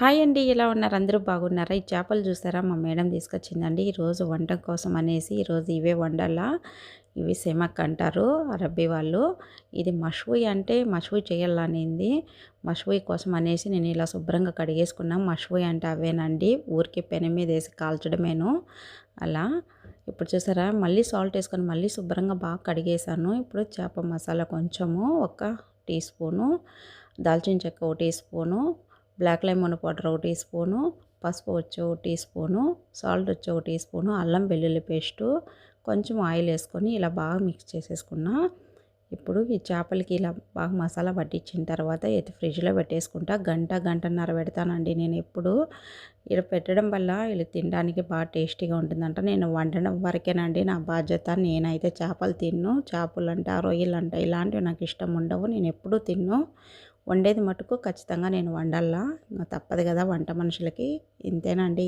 Hi అండి. ఎలా ఉన్నారు? అందరూ బాగున్నారా? ఈ చేపలు చూసారా మా మేడం తీసుకొచ్చిందండి. ఈరోజు వంట కోసం అనేసి ఈరోజు ఇవే వండాలా. ఇవి సెమక్ అంటారు అరబ్బీ వాళ్ళు. ఇది మష్వీ అంటే మష్వీ చేయాలనింది. మష్వీ కోసం అనేసి నేను ఇలా శుభ్రంగా కడిగేసుకున్నా. మష్వీ అంటే అవేనండి. ఊరికే పెనం మీద వేసి కాల్చడమేను. అలా ఇప్పుడు చూసారా మళ్ళీ సాల్ట్ వేసుకొని మళ్ళీ శుభ్రంగా బాగా కడిగేసాను. ఇప్పుడు చేప మసాలా కొంచెము ఒక టీ స్పూను, దాల్చిన చెక్క ఒక teaspoon, black lemon powder ఒక టీ స్పూను, పసుపు వచ్చి ఒక టీ స్పూను, సాల్ట్ వచ్చి ఒక టీ స్పూను, అల్లం వెల్లుల్లి పేస్టు, కొంచెం ఆయిల్ వేసుకొని ఇలా బాగా మిక్స్ చేసేసుకున్నా. ఇప్పుడు ఈ చేపలకి ఇలా బాగా మసాలా పట్టించిన తర్వాత ఎత్తి ఫ్రిడ్జ్లో పెట్టేసుకుంటా. గంటన్నర పెడతానండి నేను ఎప్పుడు. ఇలా పెట్టడం వల్ల ఇలా తినడానికి బాగా టేస్టీగా ఉంటుందంట. నేను వండడం వరకేనండి నా బాధ్యత. నేనైతే చేపలు తిన్ను. చేపలంట రొయ్యలంట ఇలాంటివి నాకు ఇష్టం ఉండవు. నేను ఎప్పుడూ తిన్ను. వండేది మటుకు ఖచ్చితంగా నేను వండాలా. తప్పదు కదా వంట మనుషులకి. ఇంతేనండి.